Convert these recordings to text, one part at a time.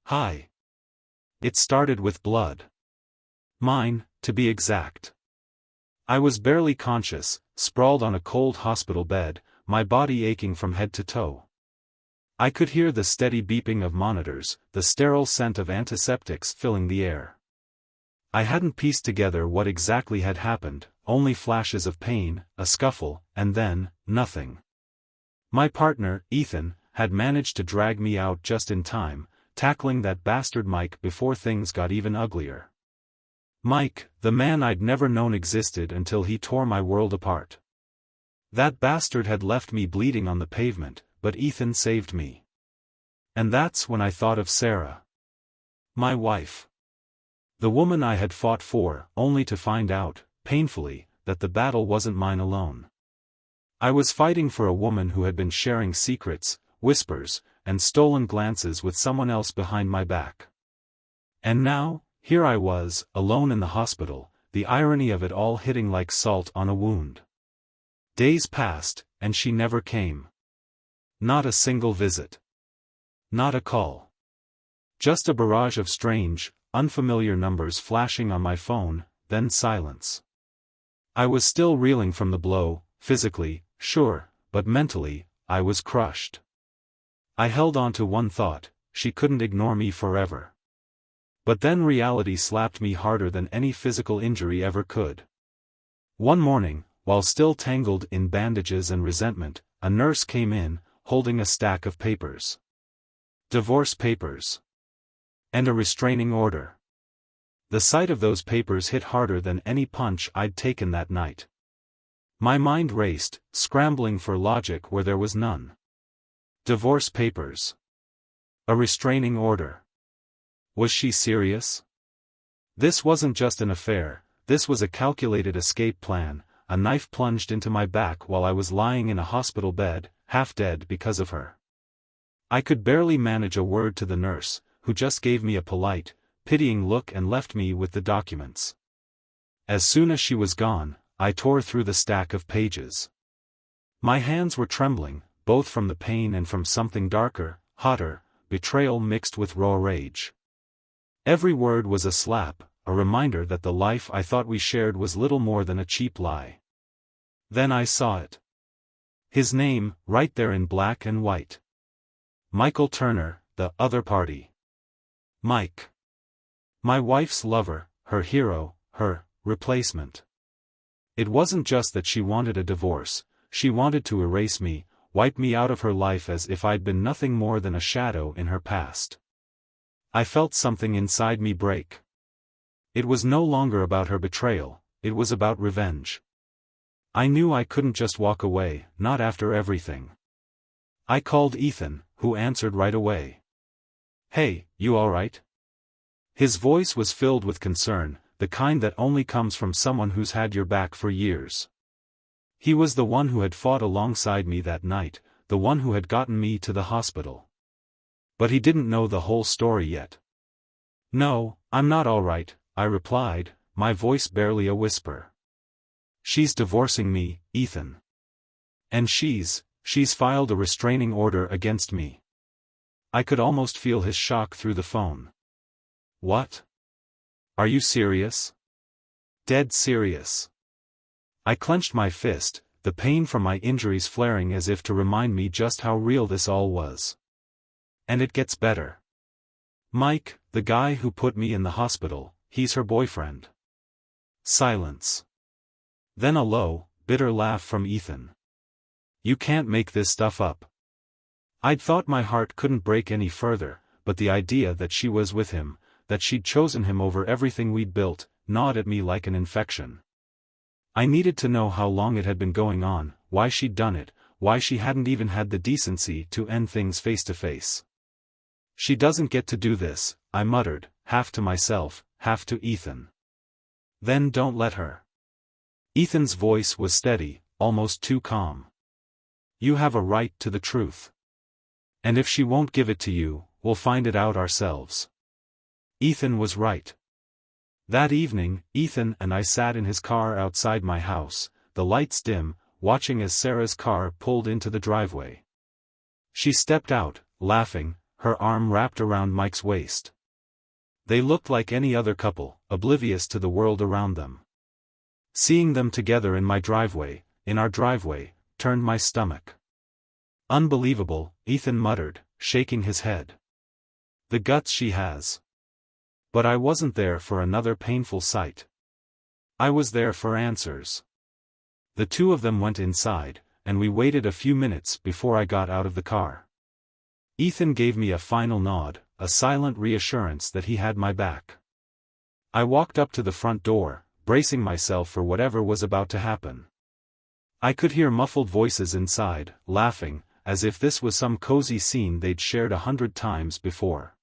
Hi. It started with blood. Mine, to be exact. I was barely conscious, sprawled on a cold hospital bed, my body aching from head to toe. I could hear the steady beeping of monitors, the sterile scent of antiseptics filling the air. I hadn't pieced together what exactly had happened, only flashes of pain, a scuffle, and then, nothing. My partner, Ethan, had managed to drag me out just in time, tackling that bastard Mike before things got even uglier. Mike, the man I'd never known existed until he tore my world apart. That bastard had left me bleeding on the pavement, but Ethan saved me. And that's when I thought of Sarah. My wife. The woman I had fought for, only to find out, painfully, that the battle wasn't mine alone. I was fighting for a woman who had been sharing secrets, whispers, and stolen glances with someone else behind my back. And now, here I was, alone in the hospital, the irony of it all hitting like salt on a wound. Days passed, and she never came. Not a single visit. Not a call. Just a barrage of strange, unfamiliar numbers flashing on my phone, then silence. I was still reeling from the blow, physically, sure, but mentally, I was crushed. I held on to one thought: she couldn't ignore me forever. But then reality slapped me harder than any physical injury ever could. One morning, while still tangled in bandages and resentment, a nurse came in, holding a stack of papers. Divorce papers. And a restraining order. The sight of those papers hit harder than any punch I'd taken that night. My mind raced, scrambling for logic where there was none. Divorce papers. A restraining order. Was she serious? This wasn't just an affair, this was a calculated escape plan, a knife plunged into my back while I was lying in a hospital bed, half dead because of her. I could barely manage a word to the nurse, who just gave me a polite, pitying look and left me with the documents. As soon as she was gone, I tore through the stack of pages. My hands were trembling, both from the pain and from something darker, hotter, betrayal mixed with raw rage. Every word was a slap, a reminder that the life I thought we shared was little more than a cheap lie. Then I saw it. His name, right there in black and white. Michael Turner, the other party. Mike. My wife's lover, her hero, her replacement. It wasn't just that she wanted a divorce, she wanted to erase me, wipe me out of her life as if I'd been nothing more than a shadow in her past. I felt something inside me break. It was no longer about her betrayal, it was about revenge. I knew I couldn't just walk away, not after everything. I called Ethan, who answered right away. "Hey, you alright?" His voice was filled with concern, the kind that only comes from someone who's had your back for years. He was the one who had fought alongside me that night, the one who had gotten me to the hospital. But he didn't know the whole story yet. "No, I'm not alright," I replied, my voice barely a whisper. "She's divorcing me, Ethan. And she's filed a restraining order against me." I could almost feel his shock through the phone. "What? Are you serious?" "Dead serious." I clenched my fist, the pain from my injuries flaring as if to remind me just how real this all was. "And it gets better. Mike, the guy who put me in the hospital, he's her boyfriend." Silence. Then a low, bitter laugh from Ethan. "You can't make this stuff up." I'd thought my heart couldn't break any further, but the idea that she was with him, that she'd chosen him over everything we'd built, gnawed at me like an infection. I needed to know how long it had been going on, why she'd done it, why she hadn't even had the decency to end things face to face. "She doesn't get to do this," I muttered, half to myself, half to Ethan. "Then don't let her." Ethan's voice was steady, almost too calm. "You have a right to the truth. And if she won't give it to you, we'll find it out ourselves." Ethan was right. That evening, Ethan and I sat in his car outside my house, the lights dim, watching as Sarah's car pulled into the driveway. She stepped out, laughing, her arm wrapped around Mike's waist. They looked like any other couple, oblivious to the world around them. Seeing them together in our driveway, turned my stomach. "Unbelievable," Ethan muttered, shaking his head. "The guts she has." But I wasn't there for another painful sight. I was there for answers. The two of them went inside, and we waited a few minutes before I got out of the car. Ethan gave me a final nod, a silent reassurance that he had my back. I walked up to the front door, bracing myself for whatever was about to happen. I could hear muffled voices inside, laughing, as if this was some cozy scene they'd shared 100 times before.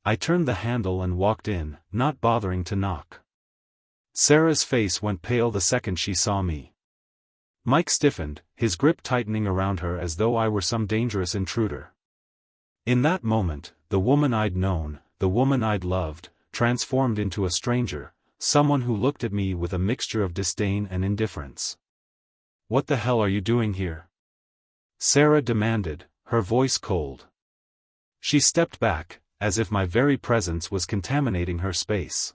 I turned the handle and walked in, not bothering to knock. Sarah's face went pale the second she saw me. Mike stiffened, his grip tightening around her as though I were some dangerous intruder. In that moment, the woman I'd known, the woman I'd loved, transformed into a stranger, someone who looked at me with a mixture of disdain and indifference. "What the hell are you doing here?" Sarah demanded, her voice cold. She stepped back, as if my very presence was contaminating her space.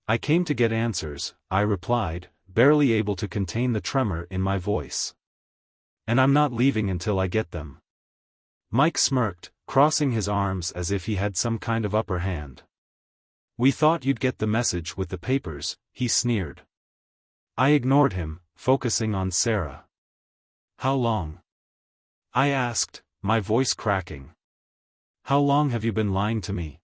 "I came to get answers," I replied, barely able to contain the tremor in my voice. "And I'm not leaving until I get them." Mike smirked, crossing his arms as if he had some kind of upper hand. "We thought you'd get the message with the papers," he sneered. I ignored him, focusing on Sarah. "How long?" I asked, my voice cracking. "How long have you been lying to me?"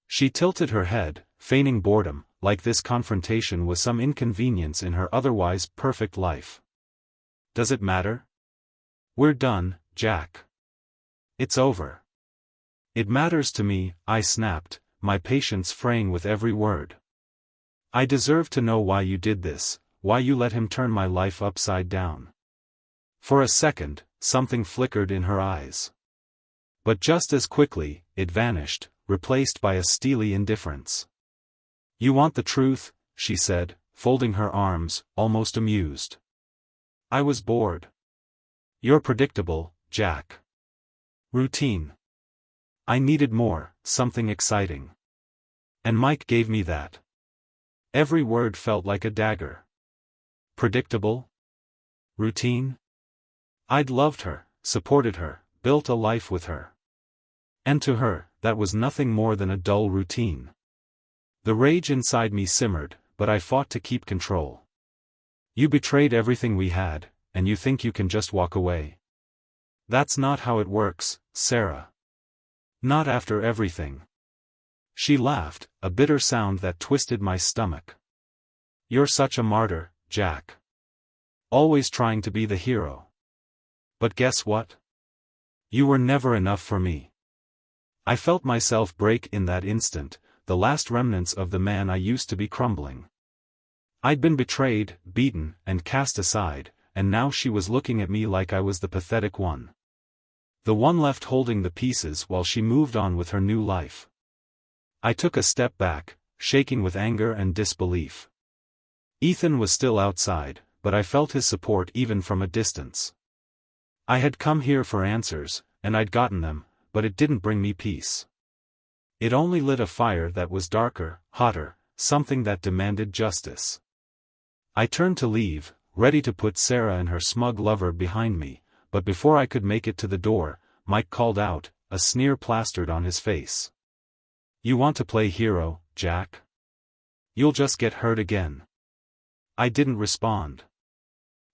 She tilted her head, feigning boredom, like this confrontation was some inconvenience in her otherwise perfect life. "Does it matter?" "We're done, Jack. It's over." "It matters to me," I snapped, my patience fraying with every word. "I deserve to know why you did this, why you let him turn my life upside down." For a second, something flickered in her eyes. But just as quickly, it vanished, replaced by a steely indifference. "You want the truth," she said, folding her arms, almost amused. I was bored. "You're predictable, Jack. Routine. I needed more, something exciting. And Mike gave me that." Every word felt like a dagger. Predictable? Routine? I'd loved her, supported her, built a life with her. And to her, that was nothing more than a dull routine. The rage inside me simmered, but I fought to keep control. "You betrayed everything we had, and you think you can just walk away? That's not how it works, Sarah. Not after everything." She laughed, a bitter sound that twisted my stomach. "You're such a martyr, Jack. Always trying to be the hero. But guess what? You were never enough for me." I felt myself break in that instant, the last remnants of the man I used to be crumbling. I'd been betrayed, beaten, and cast aside, and now she was looking at me like I was the pathetic one. The one left holding the pieces while she moved on with her new life. I took a step back, shaking with anger and disbelief. Ethan was still outside, but I felt his support even from a distance. I had come here for answers, and I'd gotten them, but it didn't bring me peace. It only lit a fire that was darker, hotter, something that demanded justice. I turned to leave, ready to put Sarah and her smug lover behind me, but before I could make it to the door, Mike called out, a sneer plastered on his face. "You want to play hero, Jack? You'll just get hurt again." I didn't respond.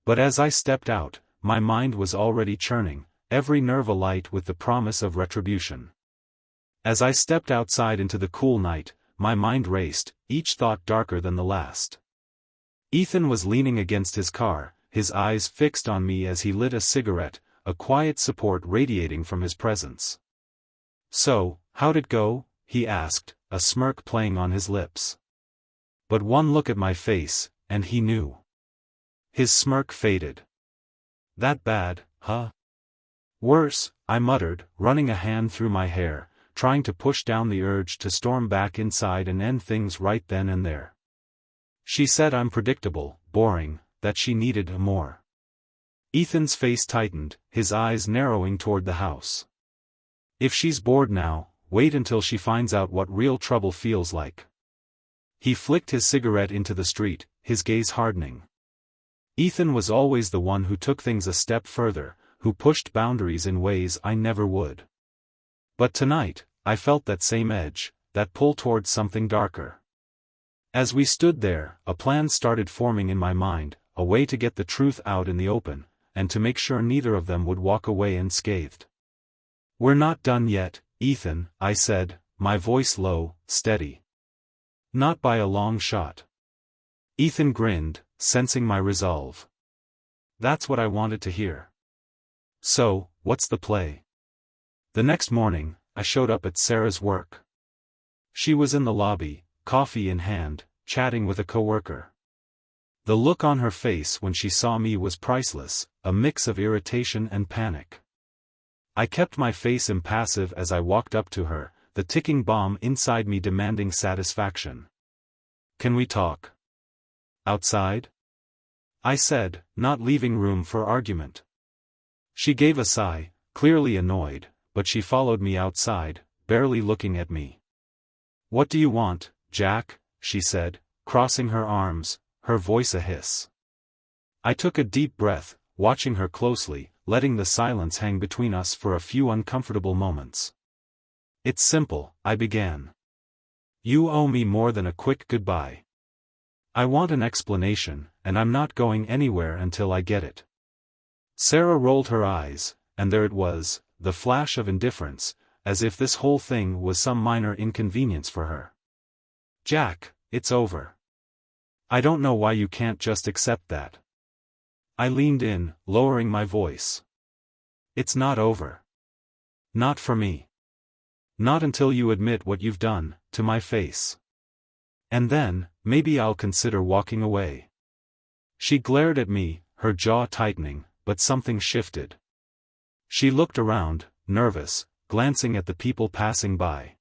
But as I stepped out, my mind was already churning, every nerve alight with the promise of retribution. As I stepped outside into the cool night, my mind raced, each thought darker than the last. Ethan was leaning against his car, his eyes fixed on me as he lit a cigarette, a quiet support radiating from his presence. "So, how'd it go?" he asked, a smirk playing on his lips. But one look at my face, and he knew. His smirk faded. "That bad, huh?" "Worse," I muttered, running a hand through my hair, trying to push down the urge to storm back inside and end things right then and there. She said I'm predictable, boring, that she needed more. Ethan's face tightened, his eyes narrowing toward the house. If she's bored now, wait until she finds out what real trouble feels like. He flicked his cigarette into the street, his gaze hardening. Ethan was always the one who took things a step further, who pushed boundaries in ways I never would. But tonight, I felt that same edge, that pull towards something darker. As we stood there, a plan started forming in my mind, a way to get the truth out in the open, and to make sure neither of them would walk away unscathed. "We're not done yet, Ethan," I said, my voice low, steady. "Not by a long shot." Ethan grinned, sensing my resolve. "That's what I wanted to hear. So, what's the play?" The next morning, I showed up at Sarah's work. She was in the lobby, coffee in hand, chatting with a coworker. The look on her face when she saw me was priceless, a mix of irritation and panic. I kept my face impassive as I walked up to her, the ticking bomb inside me demanding satisfaction. "Can we talk outside?" I said, not leaving room for argument. She gave a sigh, clearly annoyed, but she followed me outside, barely looking at me. "What do you want, Jack?" she said, crossing her arms, her voice a hiss. I took a deep breath, watching her closely, letting the silence hang between us for a few uncomfortable moments. "It's simple," I began. "You owe me more than a quick goodbye. I want an explanation, and I'm not going anywhere until I get it." Sarah rolled her eyes, and there it was, the flash of indifference, as if this whole thing was some minor inconvenience for her. "Jack, it's over. I don't know why you can't just accept that." I leaned in, lowering my voice. "It's not over. Not for me. Not until you admit what you've done, to my face. And then, maybe I'll consider walking away." She glared at me, her jaw tightening, but something shifted. She looked around, nervous, glancing at the people passing by.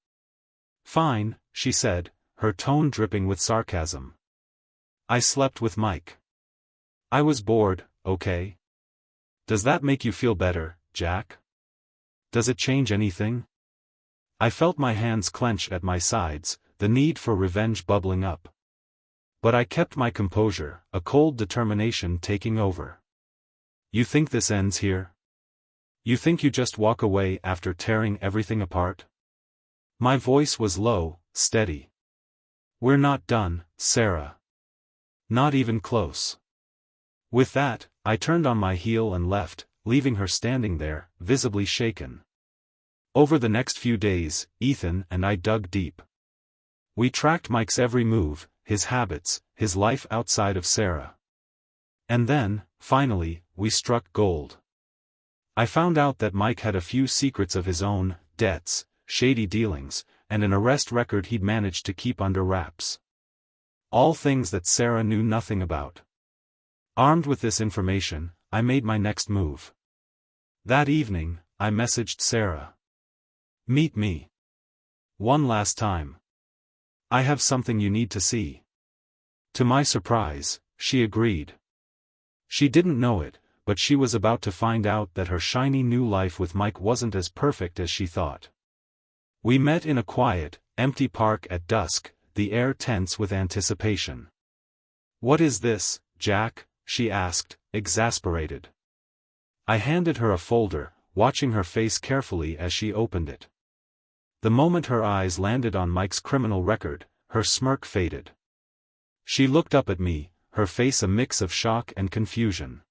"Fine," she said, her tone dripping with sarcasm. "I slept with Mike. I was bored, okay? Does that make you feel better, Jack? Does it change anything?" I felt my hands clench at my sides, the need for revenge bubbling up. But I kept my composure, a cold determination taking over. "You think this ends here? You think you just walk away after tearing everything apart?" My voice was low, steady. "We're not done, Sarah. Not even close." With that, I turned on my heel and left, leaving her standing there, visibly shaken. Over the next few days, Ethan and I dug deep. We tracked Mike's every move, his habits, his life outside of Sarah. And then, finally, we struck gold. I found out that Mike had a few secrets of his own, debts, shady dealings, and an arrest record he'd managed to keep under wraps. All things that Sarah knew nothing about. Armed with this information, I made my next move. That evening, I messaged Sarah. "Meet me. One last time. I have something you need to see." To my surprise, she agreed. She didn't know it, but she was about to find out that her shiny new life with Mike wasn't as perfect as she thought. We met in a quiet, empty park at dusk, the air tense with anticipation. "What is this, Jack?" she asked, exasperated. I handed her a folder, watching her face carefully as she opened it. The moment her eyes landed on Mike's criminal record, her smirk faded. She looked up at me, her face a mix of shock and confusion.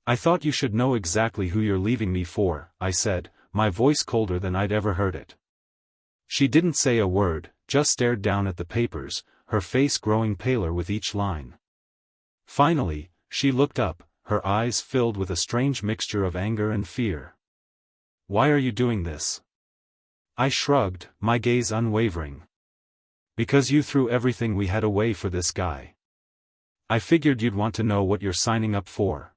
"I thought you should know exactly who you're leaving me for," I said, my voice colder than I'd ever heard it. She didn't say a word, just stared down at the papers, her face growing paler with each line. Finally, she looked up, her eyes filled with a strange mixture of anger and fear. "Why are you doing this?" I shrugged, my gaze unwavering. "Because you threw everything we had away for this guy. I figured you'd want to know what you're signing up for."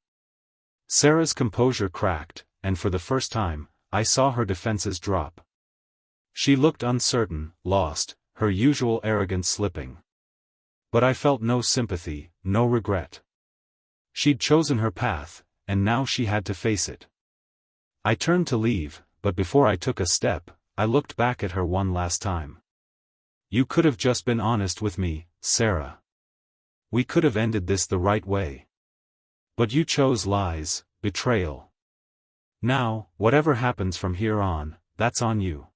Sarah's composure cracked, and for the first time, I saw her defenses drop. She looked uncertain, lost, her usual arrogance slipping. But I felt no sympathy, no regret. She'd chosen her path, and now she had to face it. I turned to leave, but before I took a step, I looked back at her one last time. You could have just been honest with me, Sarah. We could have ended this the right way. But you chose lies, betrayal. Now, whatever happens from here on, that's on you.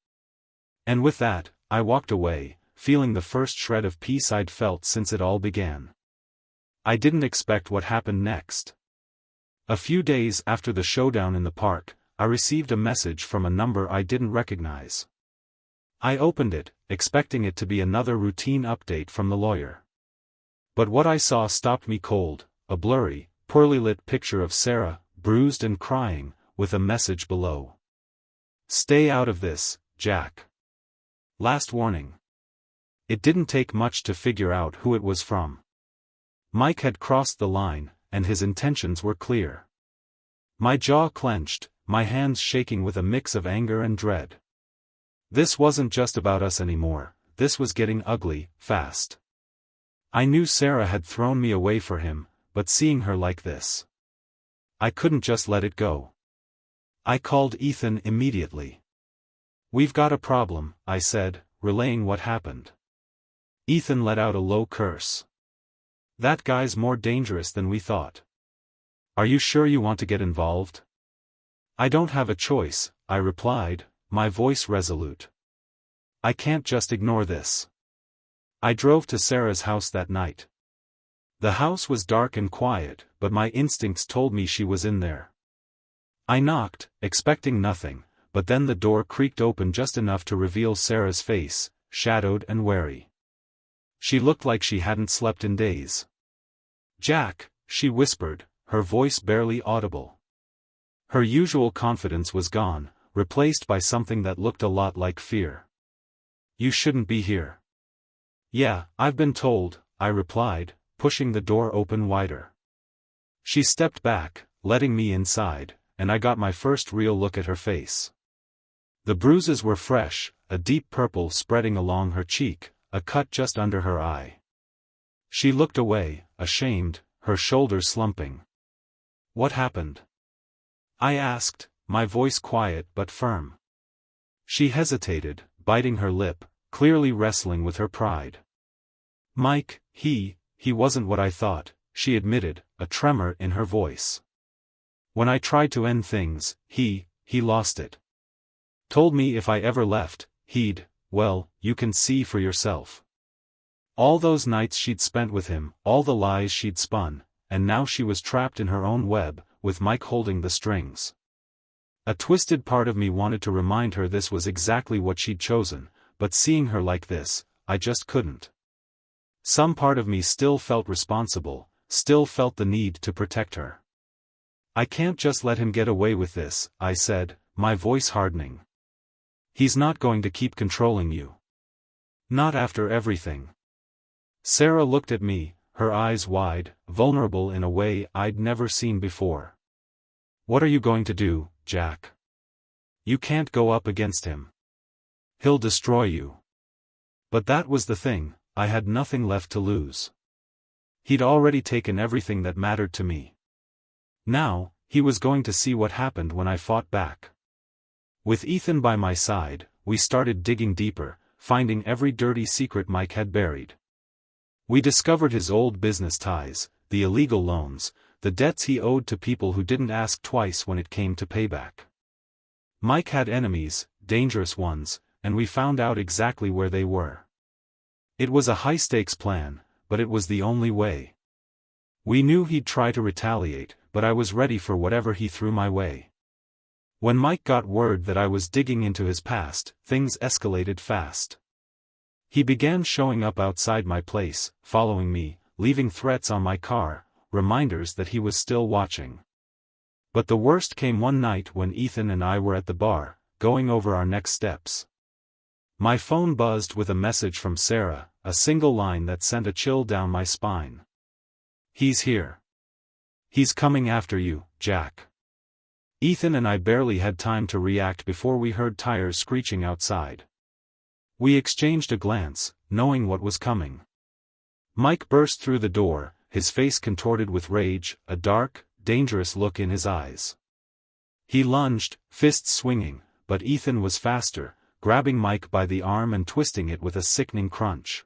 And with that, I walked away, feeling the first shred of peace I'd felt since it all began. I didn't expect what happened next. A few days after the showdown in the park, I received a message from a number I didn't recognize. I opened it, expecting it to be another routine update from the lawyer. But what I saw stopped me cold, a blurry, poorly lit picture of Sarah, bruised and crying, with a message below. Stay out of this, Jack. Last warning. It didn't take much to figure out who it was from. Mike had crossed the line, and his intentions were clear. My jaw clenched, my hands shaking with a mix of anger and dread. This wasn't just about us anymore, this was getting ugly, fast. I knew Sarah had thrown me away for him, but seeing her like this, I couldn't just let it go. I called Ethan immediately. We've got a problem, I said, relaying what happened. Ethan let out a low curse. That guy's more dangerous than we thought. Are you sure you want to get involved? I don't have a choice, I replied, my voice resolute. I can't just ignore this. I drove to Sarah's house that night. The house was dark and quiet, but my instincts told me she was in there. I knocked, expecting nothing, but then the door creaked open just enough to reveal Sarah's face, shadowed and wary. She looked like she hadn't slept in days. Jack, she whispered, her voice barely audible. Her usual confidence was gone, replaced by something that looked a lot like fear. You shouldn't be here. Yeah, I've been told, I replied, pushing the door open wider. She stepped back, letting me inside, and I got my first real look at her face. The bruises were fresh, a deep purple spreading along her cheek, a cut just under her eye. She looked away, ashamed, her shoulders slumping. What happened? I asked, my voice quiet but firm. She hesitated, biting her lip, clearly wrestling with her pride. Mike, he wasn't what I thought, she admitted, a tremor in her voice. When I tried to end things, he lost it. Told me if I ever left, well, you can see for yourself. All those nights she'd spent with him, all the lies she'd spun, and now she was trapped in her own web, with Mike holding the strings. A twisted part of me wanted to remind her this was exactly what she'd chosen, but seeing her like this, I just couldn't. Some part of me still felt responsible, still felt the need to protect her. I can't just let him get away with this, I said, my voice hardening. He's not going to keep controlling you. Not after everything. Sarah looked at me, her eyes wide, vulnerable in a way I'd never seen before. What are you going to do, Jack? You can't go up against him. He'll destroy you. But that was the thing, I had nothing left to lose. He'd already taken everything that mattered to me. Now, he was going to see what happened when I fought back. With Ethan by my side, we started digging deeper, finding every dirty secret Mike had buried. We discovered his old business ties, the illegal loans, the debts he owed to people who didn't ask twice when it came to payback. Mike had enemies, dangerous ones, and we found out exactly where they were. It was a high-stakes plan, but it was the only way. We knew he'd try to retaliate, but I was ready for whatever he threw my way. When Mike got word that I was digging into his past, things escalated fast. He began showing up outside my place, following me, leaving threats on my car, reminders that he was still watching. But the worst came one night when Ethan and I were at the bar, going over our next steps. My phone buzzed with a message from Sarah, a single line that sent a chill down my spine. He's here. He's coming after you, Jack. Ethan and I barely had time to react before we heard tires screeching outside. We exchanged a glance, knowing what was coming. Mike burst through the door, his face contorted with rage, a dark, dangerous look in his eyes. He lunged, fists swinging, but Ethan was faster, grabbing Mike by the arm and twisting it with a sickening crunch.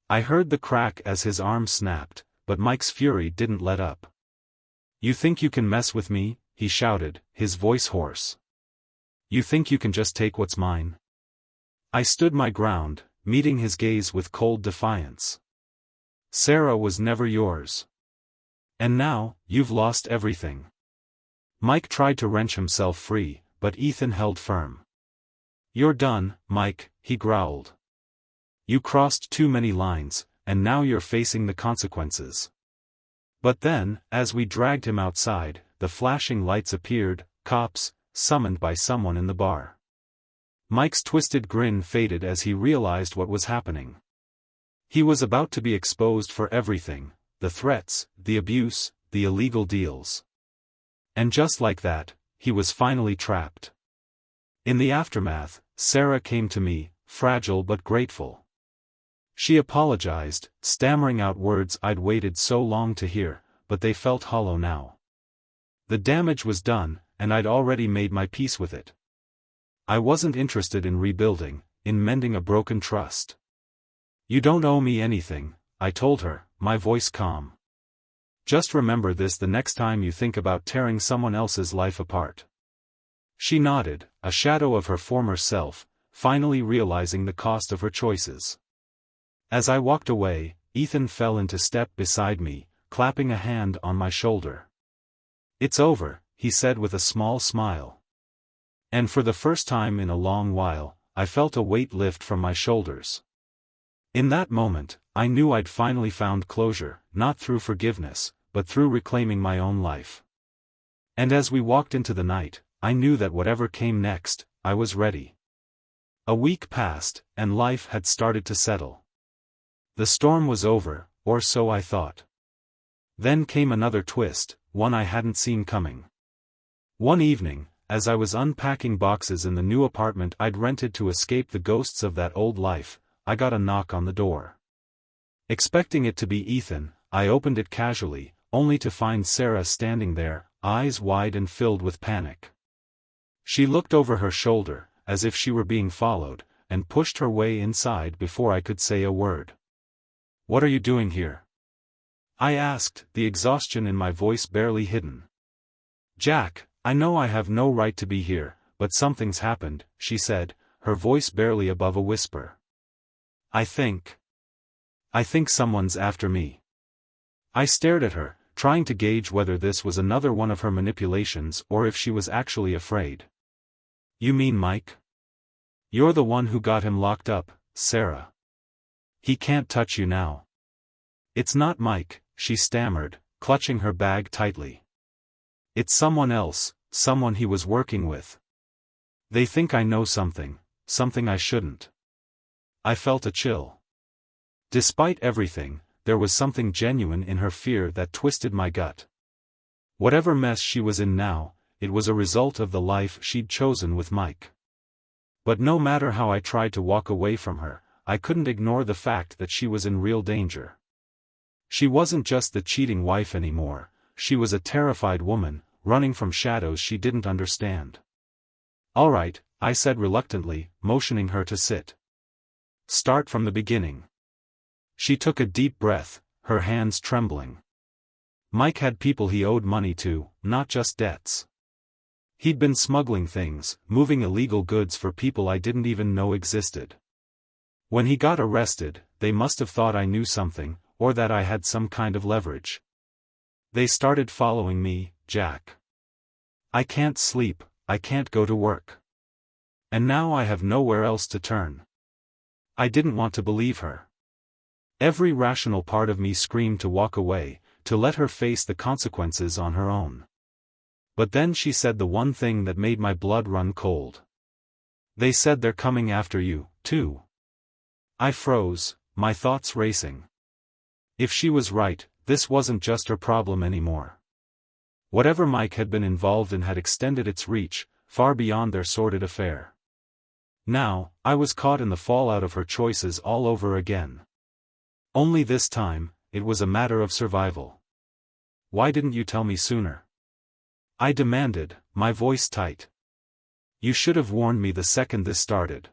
I heard the crack as his arm snapped, but Mike's fury didn't let up. "You think you can mess with me?" he shouted, his voice hoarse. "You think you can just take what's mine?" I stood my ground, meeting his gaze with cold defiance. "Sarah was never yours. And now, you've lost everything." Mike tried to wrench himself free, but Ethan held firm. "You're done, Mike," he growled. "You crossed too many lines, and now you're facing the consequences." But then, as we dragged him outside, the flashing lights appeared, cops, summoned by someone in the bar. Mike's twisted grin faded as he realized what was happening. He was about to be exposed for everything: the threats, the abuse, the illegal deals. And just like that, he was finally trapped. In the aftermath, Sarah came to me, fragile but grateful. She apologized, stammering out words I'd waited so long to hear, but they felt hollow now. The damage was done, and I'd already made my peace with it. I wasn't interested in rebuilding, in mending a broken trust. "You don't owe me anything," I told her, my voice calm. "Just remember this the next time you think about tearing someone else's life apart." She nodded, a shadow of her former self, finally realizing the cost of her choices. As I walked away, Ethan fell into step beside me, clapping a hand on my shoulder. "It's over," he said with a small smile. And for the first time in a long while, I felt a weight lift from my shoulders. In that moment, I knew I'd finally found closure, not through forgiveness, but through reclaiming my own life. And as we walked into the night, I knew that whatever came next, I was ready. A week passed, and life had started to settle. The storm was over, or so I thought. Then came another twist, one I hadn't seen coming. One evening, as I was unpacking boxes in the new apartment I'd rented to escape the ghosts of that old life, I got a knock on the door. Expecting it to be Ethan, I opened it casually, only to find Sarah standing there, eyes wide and filled with panic. She looked over her shoulder, as if she were being followed, and pushed her way inside before I could say a word. "What are you doing here?" I asked, the exhaustion in my voice barely hidden. "Jack, I know I have no right to be here, but something's happened," she said, her voice barely above a whisper. I think someone's after me." I stared at her, trying to gauge whether this was another one of her manipulations or if she was actually afraid. "You mean Mike? You're the one who got him locked up, Sarah. He can't touch you now." "It's not Mike," she stammered, clutching her bag tightly. "It's someone else, someone he was working with. They think I know something I shouldn't." I felt a chill. Despite everything, there was something genuine in her fear that twisted my gut. Whatever mess she was in now, it was a result of the life she'd chosen with Mike. But no matter how I tried to walk away from her, I couldn't ignore the fact that she was in real danger. She wasn't just the cheating wife anymore, she was a terrified woman, running from shadows she didn't understand. "All right," I said reluctantly, motioning her to sit. "Start from the beginning." She took a deep breath, her hands trembling. Mike had people he owed money to, not just debts. He'd been smuggling things, moving illegal goods for people I didn't even know existed. When he got arrested, they must have thought I knew something, or that I had some kind of leverage. "They started following me, Jack. I can't sleep, I can't go to work. And now I have nowhere else to turn." I didn't want to believe her. Every rational part of me screamed to walk away, to let her face the consequences on her own. But then she said the one thing that made my blood run cold. "They said they're coming after you, too." I froze, my thoughts racing. If she was right, this wasn't just her problem anymore. Whatever Mike had been involved in had extended its reach, far beyond their sordid affair. Now, I was caught in the fallout of her choices all over again. Only this time, it was a matter of survival. "Why didn't you tell me sooner?" I demanded, my voice tight. You should have warned me the second this started.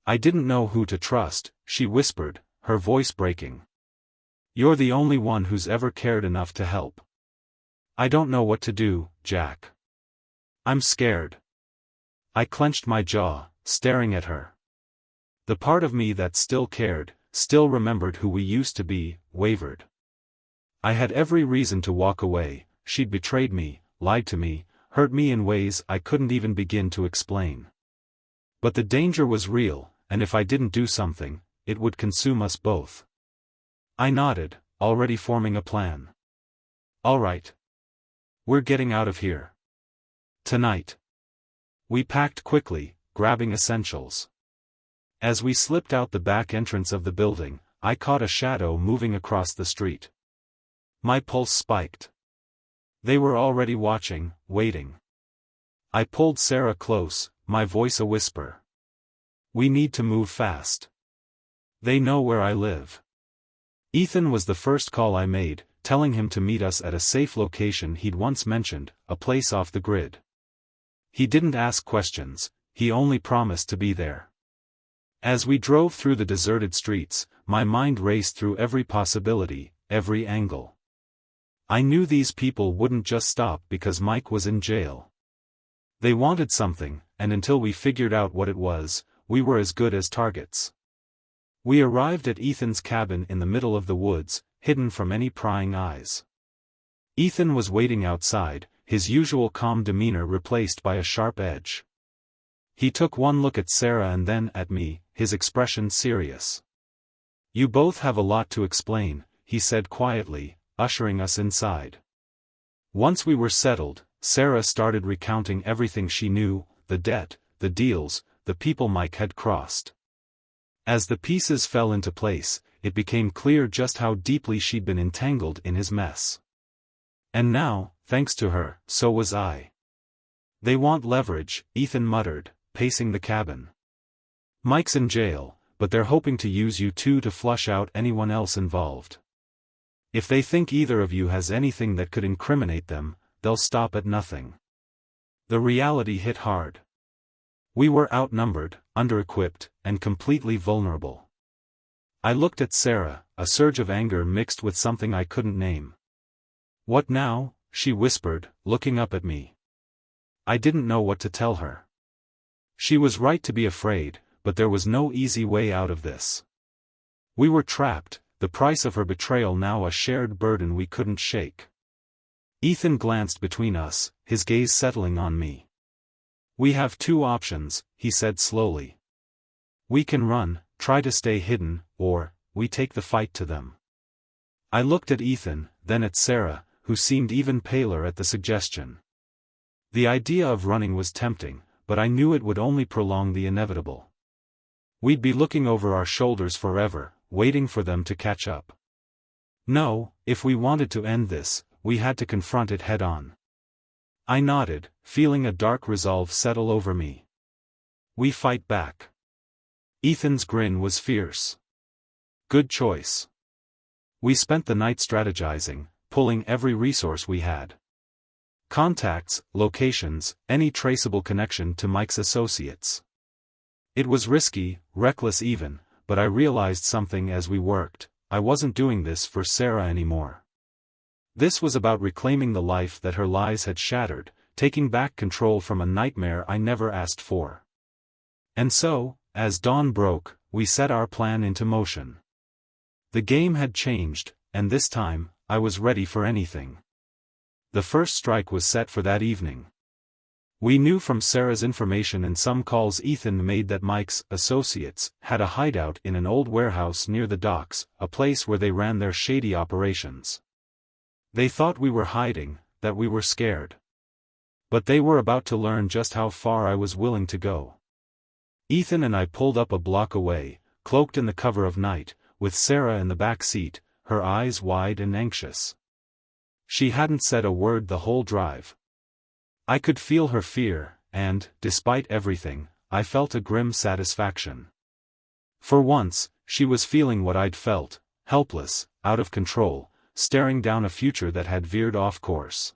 I didn't know who to trust, she whispered, her voice breaking. You're the only one who's ever cared enough to help. I don't know what to do, Jack. I'm scared. I clenched my jaw, staring at her. The part of me that still cared, still remembered who we used to be, wavered. I had every reason to walk away. She'd betrayed me, lied to me, hurt me in ways I couldn't even begin to explain. But the danger was real, and if I didn't do something, it would consume us both. I nodded, already forming a plan. All right. We're getting out of here. Tonight. We packed quickly, grabbing essentials. As we slipped out the back entrance of the building, I caught a shadow moving across the street. My pulse spiked. They were already watching, waiting. I pulled Sarah close, my voice a whisper. We need to move fast. They know where I live. Ethan was the first call I made, telling him to meet us at a safe location he'd once mentioned, a place off the grid. He didn't ask questions, he only promised to be there. As we drove through the deserted streets, my mind raced through every possibility, every angle. I knew these people wouldn't just stop because Mike was in jail. They wanted something, and until we figured out what it was, we were as good as targets. We arrived at Ethan's cabin in the middle of the woods, hidden from any prying eyes. Ethan was waiting outside, his usual calm demeanor replaced by a sharp edge. He took one look at Sarah and then at me, his expression serious. You both have a lot to explain, he said quietly, ushering us inside. Once we were settled, Sarah started recounting everything she knew, the debt, the deals, the people Mike had crossed. As the pieces fell into place, it became clear just how deeply she'd been entangled in his mess. And now, thanks to her, so was I. They want leverage, Ethan muttered, pacing the cabin. Mike's in jail, but they're hoping to use you two to flush out anyone else involved. If they think either of you has anything that could incriminate them, they'll stop at nothing. The reality hit hard. We were outnumbered, under-equipped, and completely vulnerable. I looked at Sarah, a surge of anger mixed with something I couldn't name. What now? She whispered, looking up at me. I didn't know what to tell her. She was right to be afraid, but there was no easy way out of this. We were trapped, the price of her betrayal now a shared burden we couldn't shake. Ethan glanced between us, his gaze settling on me. We have two options, he said slowly. We can run, try to stay hidden, or, we take the fight to them. I looked at Ethan, then at Sarah, who seemed even paler at the suggestion. The idea of running was tempting, but I knew it would only prolong the inevitable. We'd be looking over our shoulders forever, waiting for them to catch up. No, if we wanted to end this, we had to confront it head-on. I nodded, feeling a dark resolve settle over me. We fight back. Ethan's grin was fierce. Good choice. We spent the night strategizing, pulling every resource we had. Contacts, locations, any traceable connection to Mike's associates. It was risky, reckless even, but I realized something as we worked. I wasn't doing this for Sarah anymore. This was about reclaiming the life that her lies had shattered, taking back control from a nightmare I never asked for. And so, as dawn broke, we set our plan into motion. The game had changed, and this time, I was ready for anything. The first strike was set for that evening. We knew from Sarah's information and some calls Ethan made that Mike's associates had a hideout in an old warehouse near the docks, a place where they ran their shady operations. They thought we were hiding, that we were scared. But they were about to learn just how far I was willing to go. Ethan and I pulled up a block away, cloaked in the cover of night, with Sarah in the back seat, her eyes wide and anxious. She hadn't said a word the whole drive. I could feel her fear, and, despite everything, I felt a grim satisfaction. For once, she was feeling what I'd felt, helpless, out of control, staring down a future that had veered off course.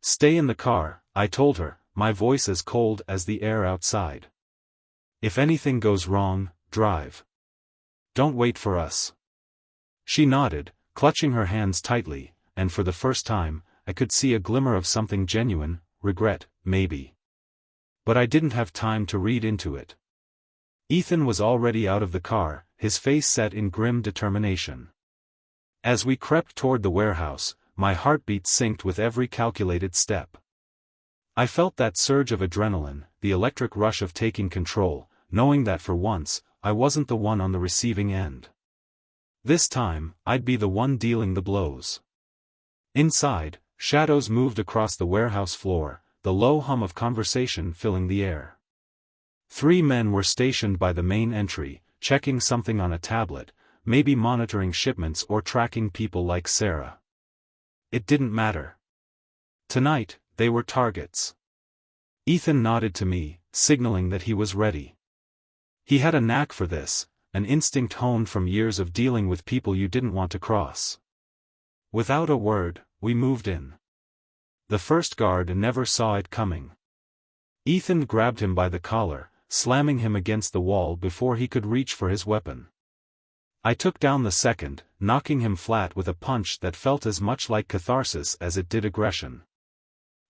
Stay in the car, I told her, my voice as cold as the air outside. "If anything goes wrong, drive. Don't wait for us." She nodded, clutching her hands tightly, and for the first time, I could see a glimmer of something genuine, regret, maybe. But I didn't have time to read into it. Ethan was already out of the car, his face set in grim determination. As we crept toward the warehouse, my heartbeat synced with every calculated step. I felt that surge of adrenaline, the electric rush of taking control, knowing that for once, I wasn't the one on the receiving end. This time, I'd be the one dealing the blows. Inside, shadows moved across the warehouse floor, the low hum of conversation filling the air. 3 men were stationed by the main entry, checking something on a tablet, maybe monitoring shipments or tracking people like Sarah. It didn't matter. Tonight, they were targets. Ethan nodded to me, signaling that he was ready. He had a knack for this, an instinct honed from years of dealing with people you didn't want to cross. Without a word, we moved in. The first guard never saw it coming. Ethan grabbed him by the collar, slamming him against the wall before he could reach for his weapon. I took down the second, knocking him flat with a punch that felt as much like catharsis as it did aggression.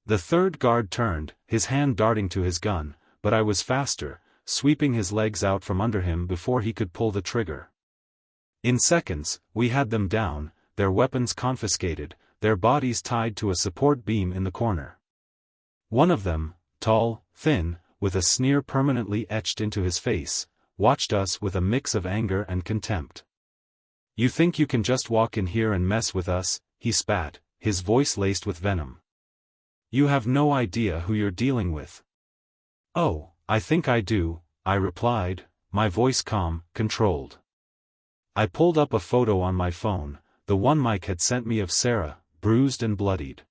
The third guard turned, his hand darting to his gun, but I was faster, sweeping his legs out from under him before he could pull the trigger. In seconds, we had them down, their weapons confiscated, their bodies tied to a support beam in the corner. One of them, tall, thin, with a sneer permanently etched into his face, watched us with a mix of anger and contempt. "You think you can just walk in here and mess with us?" he spat, his voice laced with venom. "You have no idea who you're dealing with." "Oh, I think I do," I replied, my voice calm, controlled. I pulled up a photo on my phone, the one Mike had sent me of Sarah, bruised and bloodied.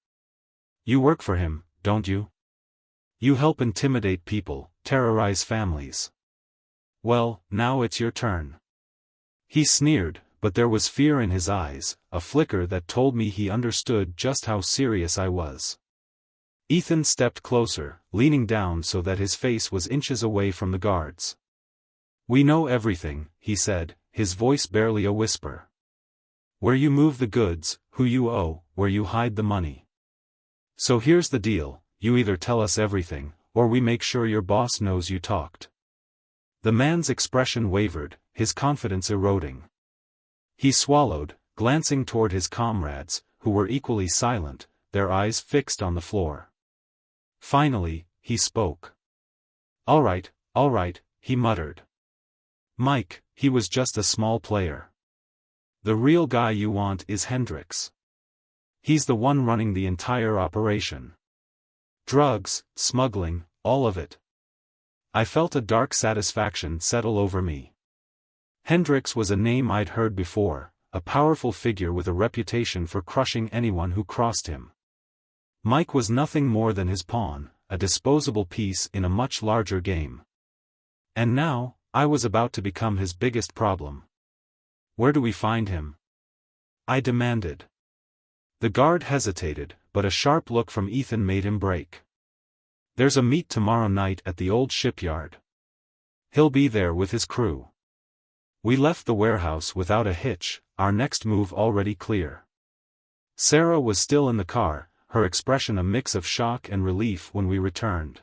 "You work for him, don't you? You help intimidate people, terrorize families. Well, now it's your turn." He sneered, but there was fear in his eyes, a flicker that told me he understood just how serious I was. Ethan stepped closer, leaning down so that his face was inches away from the guards. "We know everything," he said, his voice barely a whisper. "Where you move the goods, who you owe, where you hide the money. So here's the deal, you either tell us everything, or we make sure your boss knows you talked." The man's expression wavered, his confidence eroding. He swallowed, glancing toward his comrades, who were equally silent, their eyes fixed on the floor. Finally, he spoke. All right, he muttered. "Mike, he was just a small player. The real guy you want is Hendricks. He's the one running the entire operation. Drugs, smuggling, all of it." I felt a dark satisfaction settle over me. Hendricks was a name I'd heard before, a powerful figure with a reputation for crushing anyone who crossed him. Mike was nothing more than his pawn, a disposable piece in a much larger game. And now, I was about to become his biggest problem. "Where do we find him?" I demanded. The guard hesitated, but a sharp look from Ethan made him break. "There's a meet tomorrow night at the old shipyard. He'll be there with his crew." We left the warehouse without a hitch, our next move already clear. Sarah was still in the car, her expression a mix of shock and relief when we returned.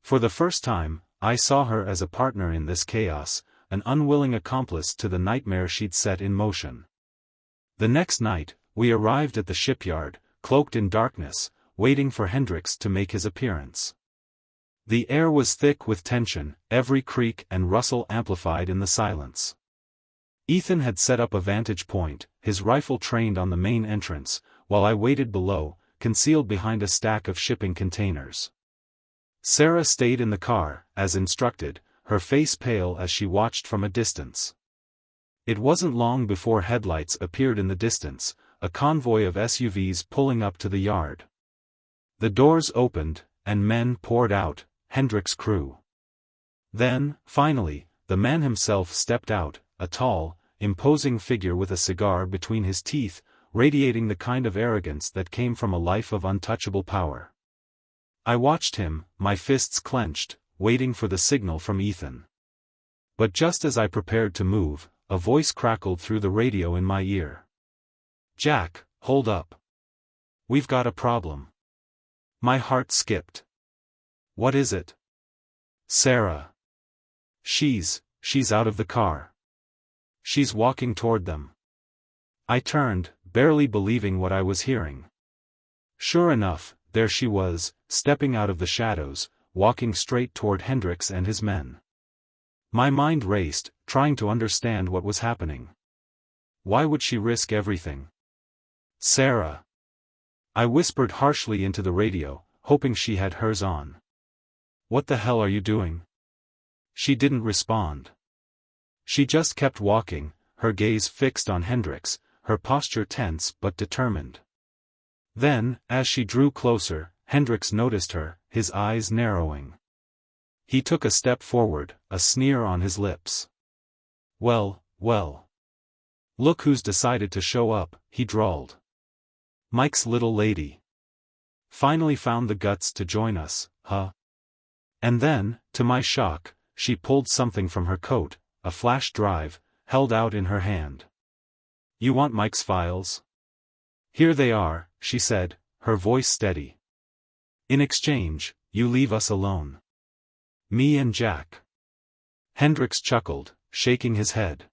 For the first time, I saw her as a partner in this chaos, an unwilling accomplice to the nightmare she'd set in motion. The next night, we arrived at the shipyard, cloaked in darkness, waiting for Hendricks to make his appearance. The air was thick with tension, every creak and rustle amplified in the silence. Ethan had set up a vantage point, his rifle trained on the main entrance, while I waited below, concealed behind a stack of shipping containers. Sarah stayed in the car, as instructed, her face pale as she watched from a distance. It wasn't long before headlights appeared in the distance, a convoy of SUVs pulling up to the yard. The doors opened, and men poured out, Hendricks' crew. Then, finally, the man himself stepped out, a tall, imposing figure with a cigar between his teeth, radiating the kind of arrogance that came from a life of untouchable power. I watched him, my fists clenched, waiting for the signal from Ethan. But just as I prepared to move, a voice crackled through the radio in my ear. "Jack, hold up. We've got a problem." My heart skipped. "What is it?" "Sarah. She's out of the car. She's walking toward them." I turned, barely believing what I was hearing. Sure enough, there she was, stepping out of the shadows, walking straight toward Hendricks and his men. My mind raced, trying to understand what was happening. Why would she risk everything? "Sarah." I whispered harshly into the radio, hoping she had hers on. "What the hell are you doing?" She didn't respond. She just kept walking, her gaze fixed on Hendricks, her posture tense but determined. Then, as she drew closer, Hendricks noticed her, his eyes narrowing. He took a step forward, a sneer on his lips. Well. Look who's decided to show up," he drawled. "Mike's little lady. Finally found the guts to join us, huh?" And then, to my shock, she pulled something from her coat, a flash drive, held out in her hand. "You want Mike's files? Here they are," she said, her voice steady. "In exchange, you leave us alone. Me and Jack." Hendricks chuckled, shaking his head.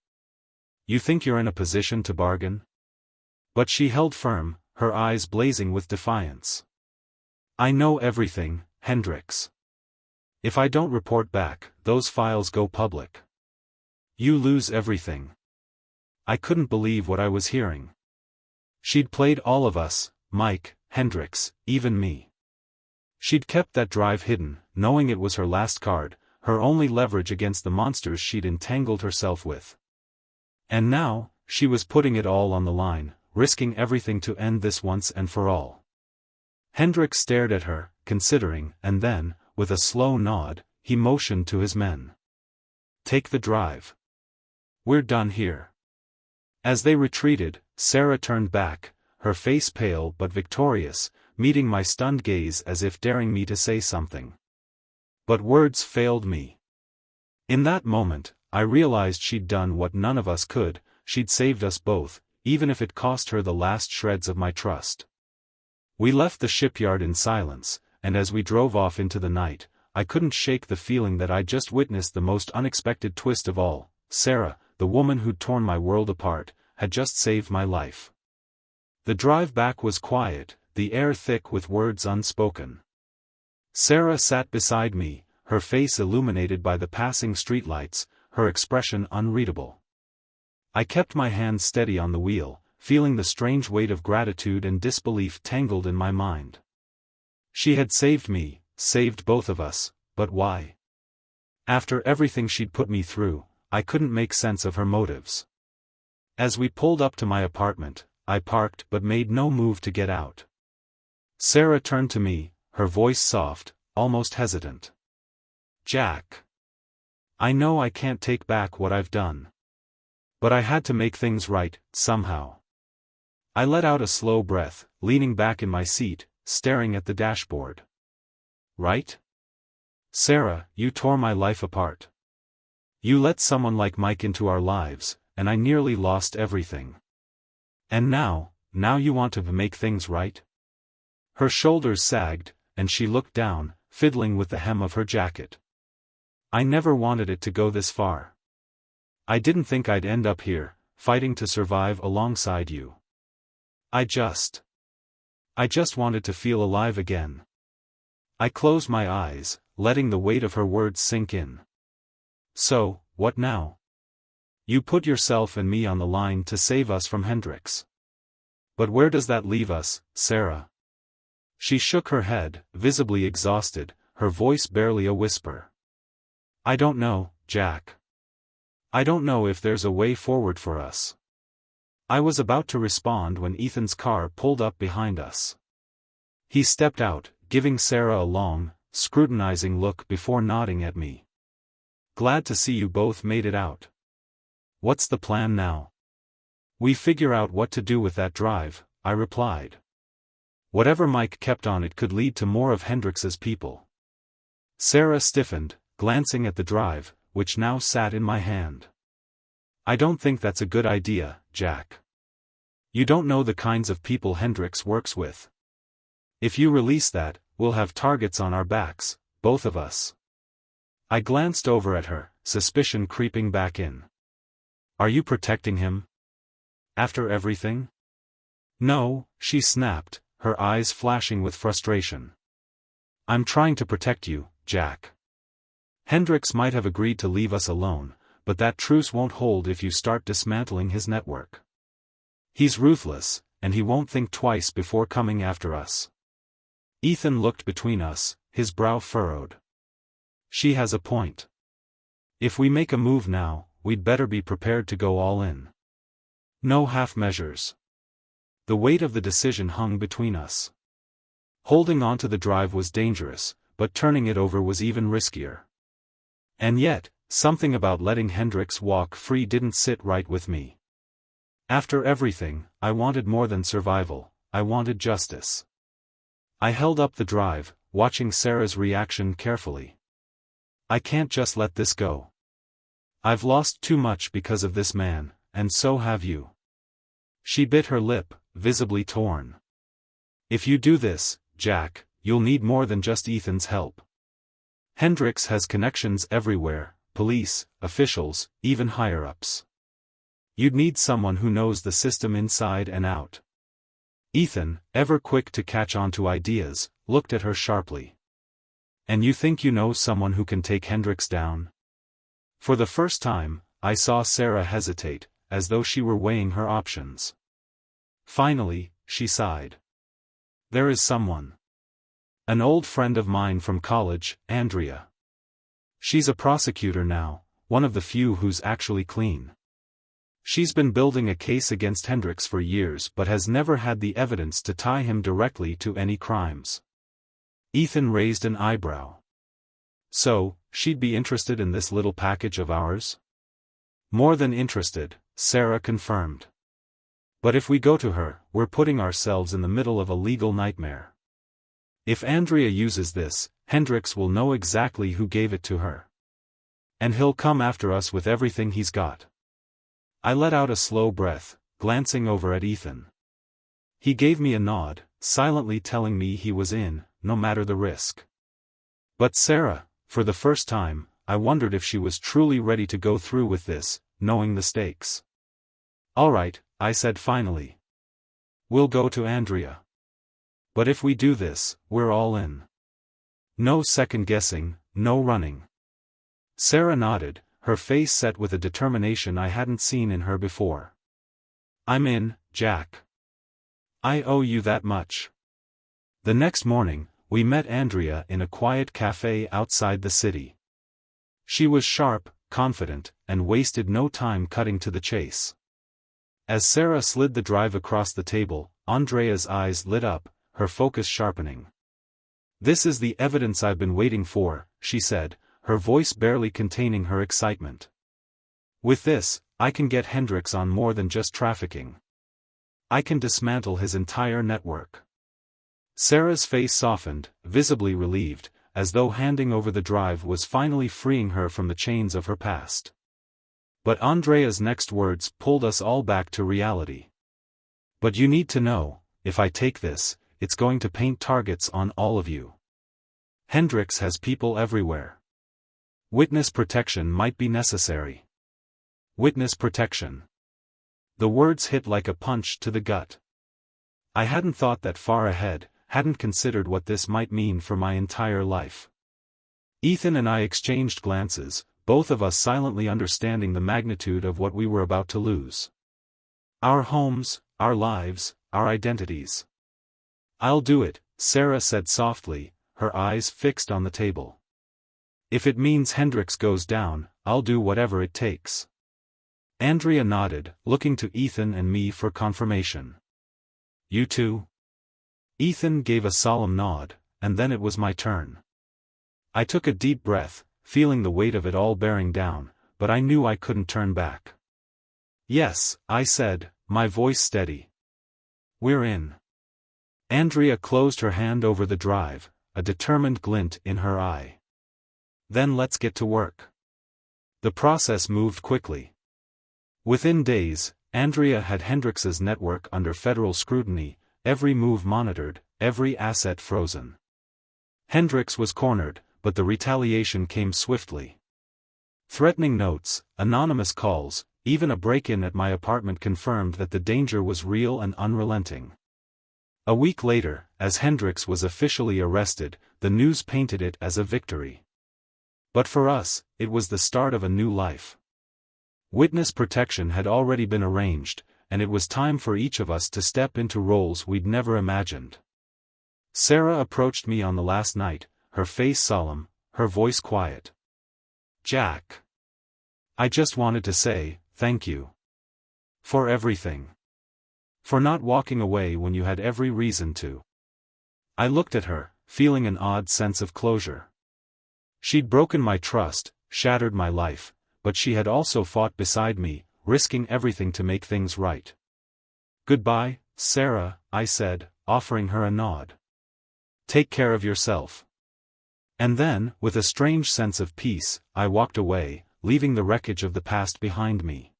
"You think you're in a position to bargain?" But she held firm, her eyes blazing with defiance. "I know everything, Hendricks. If I don't report back, those files go public. You lose everything." I couldn't believe what I was hearing. She'd played all of us, Mike, Hendricks, even me. She'd kept that drive hidden, knowing it was her last card, her only leverage against the monsters she'd entangled herself with. And now, she was putting it all on the line, risking everything to end this once and for all. Hendricks stared at her, considering, and then, with a slow nod, he motioned to his men. "Take the drive. We're done here." As they retreated, Sarah turned back, her face pale but victorious, meeting my stunned gaze as if daring me to say something. But words failed me. In that moment, I realized she'd done what none of us could, she'd saved us both, even if it cost her the last shreds of my trust. We left the shipyard in silence, and as we drove off into the night, I couldn't shake the feeling that I'd just witnessed the most unexpected twist of all. Sarah, the woman who'd torn my world apart, had just saved my life. The drive back was quiet, the air thick with words unspoken. Sarah sat beside me, her face illuminated by the passing streetlights, her expression unreadable. I kept my hand steady on the wheel, feeling the strange weight of gratitude and disbelief tangled in my mind. She had saved me, saved both of us, but why? After everything she'd put me through, I couldn't make sense of her motives. As we pulled up to my apartment, I parked but made no move to get out. Sarah turned to me, her voice soft, almost hesitant. "Jack. I know I can't take back what I've done. But I had to make things right, somehow." I let out a slow breath, leaning back in my seat, staring at the dashboard. "Right? Sarah, you tore my life apart. You let someone like Mike into our lives, and I nearly lost everything. And now you want to make things right?" Her shoulders sagged, and she looked down, fiddling with the hem of her jacket. "I never wanted it to go this far. I didn't think I'd end up here, fighting to survive alongside you. I just wanted to feel alive again." I closed my eyes, letting the weight of her words sink in. "So, what now? You put yourself and me on the line to save us from Hendricks. But where does that leave us, Sarah?" She shook her head, visibly exhausted, her voice barely a whisper. "I don't know, Jack. I don't know if there's a way forward for us." I was about to respond when Ethan's car pulled up behind us. He stepped out, giving Sarah a long, scrutinizing look before nodding at me. "Glad to see you both made it out. What's the plan now?" "We figure out what to do with that drive," I replied. Whatever Mike kept on, it could lead to more of Hendrix's people. Sarah stiffened, glancing at the drive, which now sat in my hand. I don't think that's a good idea, Jack. You don't know the kinds of people Hendrix works with. If you release that, we'll have targets on our backs, both of us. I glanced over at her, suspicion creeping back in. Are you protecting him? After everything? No, she snapped, her eyes flashing with frustration. I'm trying to protect you, Jack. Hendrix might have agreed to leave us alone, but that truce won't hold if you start dismantling his network. He's ruthless, and he won't think twice before coming after us. Ethan looked between us, his brow furrowed. She has a point. If we make a move now, we'd better be prepared to go all in. No half measures. The weight of the decision hung between us. Holding on to the drive was dangerous, but turning it over was even riskier. And yet, something about letting Hendrix walk free didn't sit right with me. After everything, I wanted more than survival, I wanted justice. I held up the drive, watching Sarah's reaction carefully. I can't just let this go. I've lost too much because of this man, and so have you. She bit her lip, visibly torn. If you do this, Jack, you'll need more than just Ethan's help. Hendrix has connections everywhere, police, officials, even higher-ups. You'd need someone who knows the system inside and out. Ethan, ever quick to catch on to ideas, looked at her sharply. And you think you know someone who can take Hendrix down? For the first time, I saw Sarah hesitate, as though she were weighing her options. Finally, she sighed. There is someone. An old friend of mine from college, Andrea. She's a prosecutor now, one of the few who's actually clean. She's been building a case against Hendrix for years but has never had the evidence to tie him directly to any crimes. Ethan raised an eyebrow. So, she'd be interested in this little package of ours? More than interested, Sarah confirmed. But if we go to her, we're putting ourselves in the middle of a legal nightmare. If Andrea uses this, Hendrix will know exactly who gave it to her. And he'll come after us with everything he's got. I let out a slow breath, glancing over at Ethan. He gave me a nod, silently telling me he was in, no matter the risk. But Sarah, for the first time, I wondered if she was truly ready to go through with this, knowing the stakes. All right, I said finally. We'll go to Andrea. But if we do this, we're all in. No second-guessing, no running. Sarah nodded, her face set with a determination I hadn't seen in her before. I'm in, Jack. I owe you that much. The next morning, we met Andrea in a quiet cafe outside the city. She was sharp, confident, and wasted no time cutting to the chase. As Sarah slid the drive across the table, Andrea's eyes lit up, her focus sharpening. This is the evidence I've been waiting for, she said, her voice barely containing her excitement. With this, I can get Hendrix on more than just trafficking. I can dismantle his entire network. Sarah's face softened, visibly relieved, as though handing over the drive was finally freeing her from the chains of her past. But Andrea's next words pulled us all back to reality. But you need to know, if I take this, it's going to paint targets on all of you. Hendrix has people everywhere. Witness protection might be necessary. Witness protection. The words hit like a punch to the gut. I hadn't thought that far ahead, hadn't considered what this might mean for my entire life. Ethan and I exchanged glances, both of us silently understanding the magnitude of what we were about to lose. Our homes, our lives, our identities. I'll do it, Sarah said softly, her eyes fixed on the table. If it means Hendrix goes down, I'll do whatever it takes. Andrea nodded, looking to Ethan and me for confirmation. You too? Ethan gave a solemn nod, and then it was my turn. I took a deep breath, feeling the weight of it all bearing down, but I knew I couldn't turn back. Yes, I said, my voice steady. We're in. Andrea closed her hand over the drive, a determined glint in her eye. Then let's get to work. The process moved quickly. Within days, Andrea had Hendrix's network under federal scrutiny, every move monitored, every asset frozen. Hendrix was cornered, but the retaliation came swiftly. Threatening notes, anonymous calls, even a break-in at my apartment confirmed that the danger was real and unrelenting. A week later, as Hendrix was officially arrested, the news painted it as a victory. But for us, it was the start of a new life. Witness protection had already been arranged, and it was time for each of us to step into roles we'd never imagined. Sarah approached me on the last night, her face solemn, her voice quiet. "Jack. I just wanted to say, thank you. For everything. For not walking away when you had every reason to." I looked at her, feeling an odd sense of closure. She'd broken my trust, shattered my life, but she had also fought beside me, risking everything to make things right. "Goodbye, Sarah," I said, offering her a nod. "Take care of yourself." And then, with a strange sense of peace, I walked away, leaving the wreckage of the past behind me.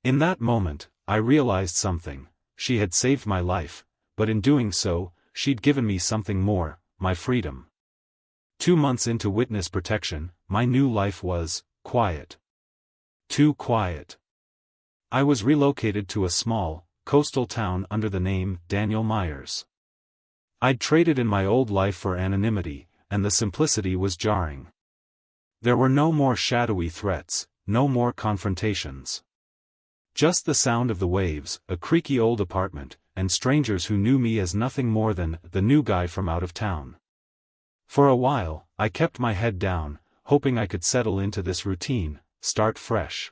In that moment, I realized something. She had saved my life, but in doing so, she'd given me something more, my freedom. 2 months into witness protection, my new life was quiet. Too quiet. I was relocated to a small, coastal town under the name Daniel Myers. I'd traded in my old life for anonymity, and the simplicity was jarring. There were no more shadowy threats, no more confrontations. Just the sound of the waves, a creaky old apartment, and strangers who knew me as nothing more than the new guy from out of town. For a while, I kept my head down, hoping I could settle into this routine, start fresh.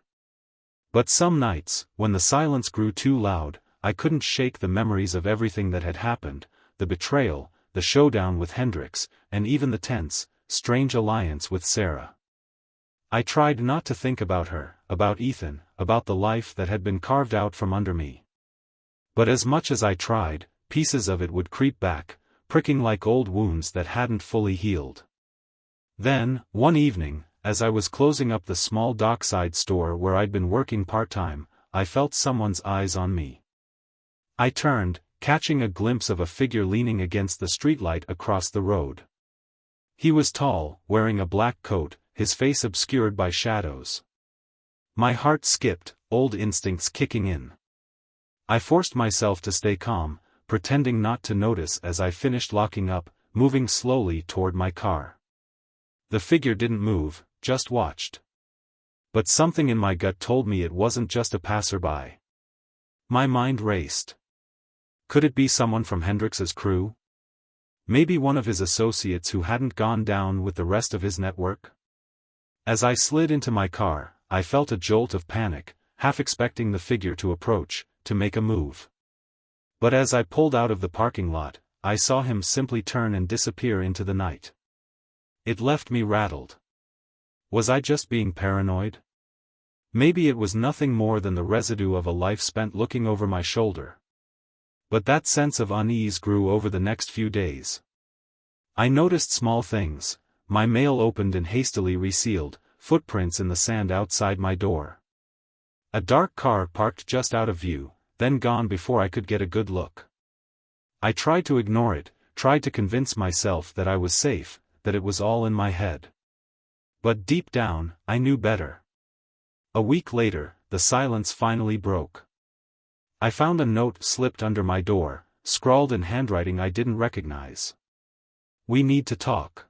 But some nights, when the silence grew too loud, I couldn't shake the memories of everything that had happened, the betrayal, the showdown with Hendrix, and even the tense, strange alliance with Sarah. I tried not to think about her, about Ethan, about the life that had been carved out from under me. But as much as I tried, pieces of it would creep back, pricking like old wounds that hadn't fully healed. Then, one evening, as I was closing up the small dockside store where I'd been working part-time, I felt someone's eyes on me. I turned, catching a glimpse of a figure leaning against the streetlight across the road. He was tall, wearing a black coat, his face obscured by shadows. My heart skipped, old instincts kicking in. I forced myself to stay calm, pretending not to notice as I finished locking up, moving slowly toward my car. The figure didn't move, just watched. But something in my gut told me it wasn't just a passerby. My mind raced. Could it be someone from Hendrix's crew? Maybe one of his associates who hadn't gone down with the rest of his network? As I slid into my car, I felt a jolt of panic, half expecting the figure to approach, to make a move. But as I pulled out of the parking lot, I saw him simply turn and disappear into the night. It left me rattled. Was I just being paranoid? Maybe it was nothing more than the residue of a life spent looking over my shoulder. But that sense of unease grew over the next few days. I noticed small things: my mail opened and hastily resealed, footprints in the sand outside my door. A dark car parked just out of view, then gone before I could get a good look. I tried to ignore it, tried to convince myself that I was safe, that it was all in my head. But deep down, I knew better. A week later, the silence finally broke. I found a note slipped under my door, scrawled in handwriting I didn't recognize. "We need to talk.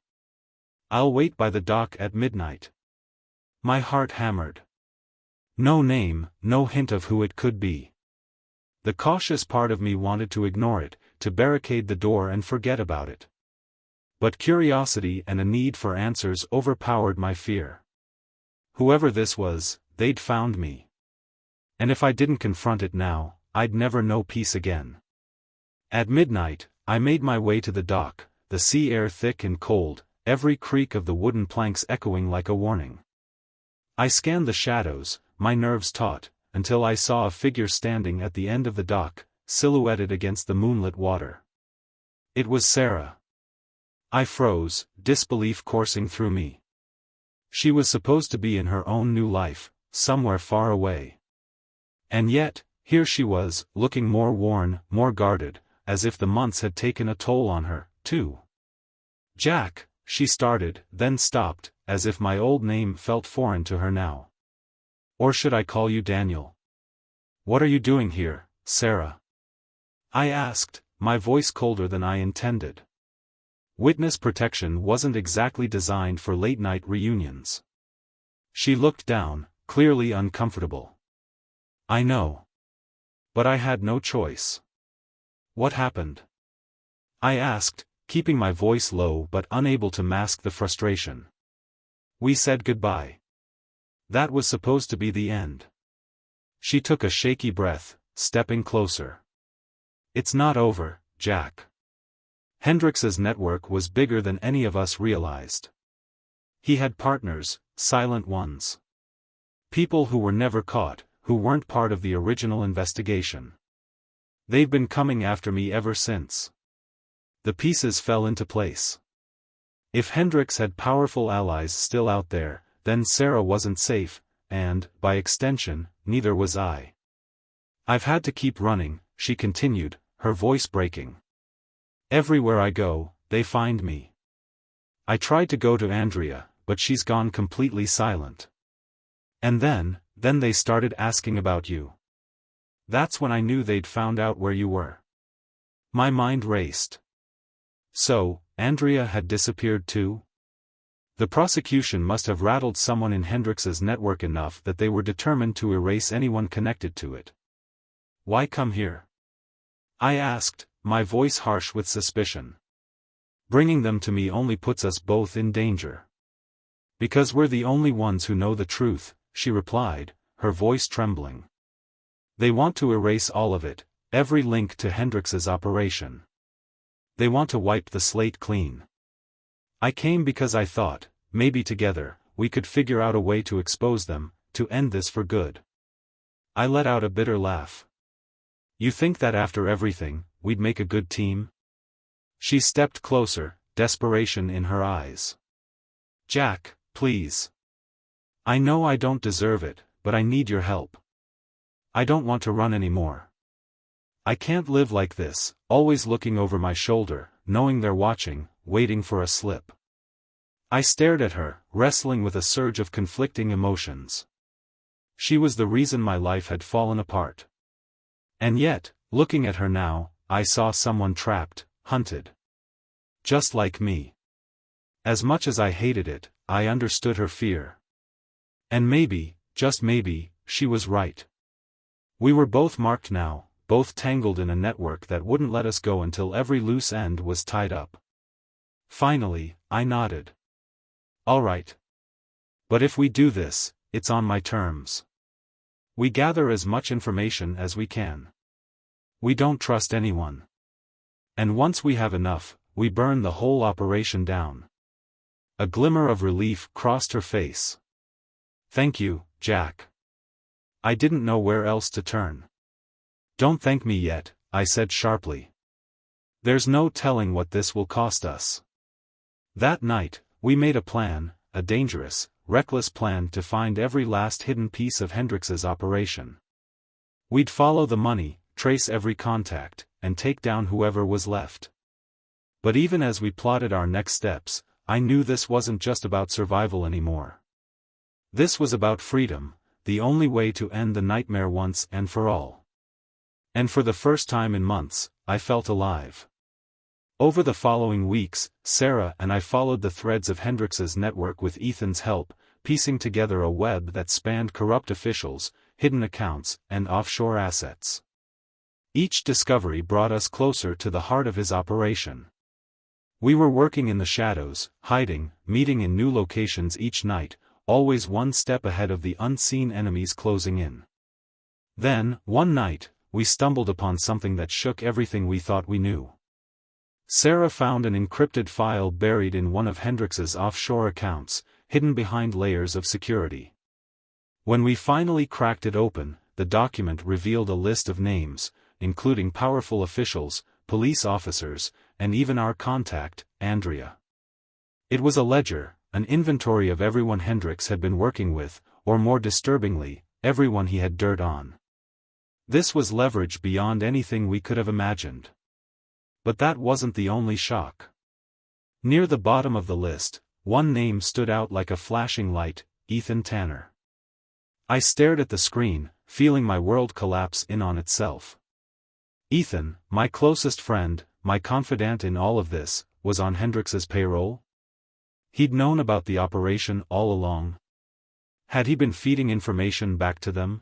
I'll wait by the dock at midnight." My heart hammered. No name, no hint of who it could be. The cautious part of me wanted to ignore it, to barricade the door and forget about it. But curiosity and a need for answers overpowered my fear. Whoever this was, they'd found me. And if I didn't confront it now, I'd never know peace again. At midnight, I made my way to the dock, the sea air thick and cold, every creak of the wooden planks echoing like a warning. I scanned the shadows, my nerves taut, until I saw a figure standing at the end of the dock, silhouetted against the moonlit water. It was Sarah. I froze, disbelief coursing through me. She was supposed to be in her own new life, somewhere far away. And yet, here she was, looking more worn, more guarded, as if the months had taken a toll on her, too. "Jack," she started, then stopped, as if my old name felt foreign to her now. "Or should I call you Daniel?" "What are you doing here, Sarah?" I asked, my voice colder than I intended. Witness protection wasn't exactly designed for late-night reunions. She looked down, clearly uncomfortable. "I know. But I had no choice." "What happened?" I asked, keeping my voice low but unable to mask the frustration. "We said goodbye. That was supposed to be the end." She took a shaky breath, stepping closer. "It's not over, Jack. Hendrix's network was bigger than any of us realized. He had partners, silent ones. People who were never caught, who weren't part of the original investigation. They've been coming after me ever since." The pieces fell into place. If Hendrix had powerful allies still out there, then Sarah wasn't safe, and, by extension, neither was I. "I've had to keep running," she continued, her voice breaking. "Everywhere I go, they find me. I tried to go to Andrea, but she's gone completely silent. And then they started asking about you. That's when I knew they'd found out where you were." My mind raced. So, Andrea had disappeared too? The prosecution must have rattled someone in Hendrix's network enough that they were determined to erase anyone connected to it. "Why come here?" I asked, my voice harsh with suspicion. "Bringing them to me only puts us both in danger." "Because we're the only ones who know the truth," she replied, her voice trembling. "They want to erase all of it, every link to Hendrix's operation. They want to wipe the slate clean. I came because I thought, maybe together, we could figure out a way to expose them, to end this for good." I let out a bitter laugh. "You think that after everything, we'd make a good team?" She stepped closer, desperation in her eyes. "Jack, please. I know I don't deserve it, but I need your help. I don't want to run anymore. I can't live like this, always looking over my shoulder, knowing they're watching, waiting for a slip." I stared at her, wrestling with a surge of conflicting emotions. She was the reason my life had fallen apart. And yet, looking at her now, I saw someone trapped, hunted. Just like me. As much as I hated it, I understood her fear. And maybe, just maybe, she was right. We were both marked now, both tangled in a network that wouldn't let us go until every loose end was tied up. Finally, I nodded. "All right. But if we do this, it's on my terms. We gather as much information as we can. We don't trust anyone. And once we have enough, we burn the whole operation down." A glimmer of relief crossed her face. "Thank you, Jack." I didn't know where else to turn. "Don't thank me yet," I said sharply. "There's no telling what this will cost us." That night, we made a plan, a dangerous, reckless plan to find every last hidden piece of Hendrix's operation. We'd follow the money, trace every contact, and take down whoever was left. But even as we plotted our next steps, I knew this wasn't just about survival anymore. This was about freedom, the only way to end the nightmare once and for all. And for the first time in months, I felt alive. Over the following weeks, Sarah and I followed the threads of Hendrix's network with Ethan's help, piecing together a web that spanned corrupt officials, hidden accounts, and offshore assets. Each discovery brought us closer to the heart of his operation. We were working in the shadows, hiding, meeting in new locations each night, always one step ahead of the unseen enemies closing in. Then, one night, we stumbled upon something that shook everything we thought we knew. Sarah found an encrypted file buried in one of Hendrix's offshore accounts, hidden behind layers of security. When we finally cracked it open, the document revealed a list of names, including powerful officials, police officers, and even our contact, Andrea. It was a ledger, an inventory of everyone Hendricks had been working with, or more disturbingly, everyone he had dirt on. This was leverage beyond anything we could have imagined. But that wasn't the only shock. Near the bottom of the list, one name stood out like a flashing light: Ethan Tanner. I stared at the screen, feeling my world collapse in on itself. Ethan, my closest friend, my confidant in all of this, was on Hendricks's payroll? He'd known about the operation all along. Had he been feeding information back to them?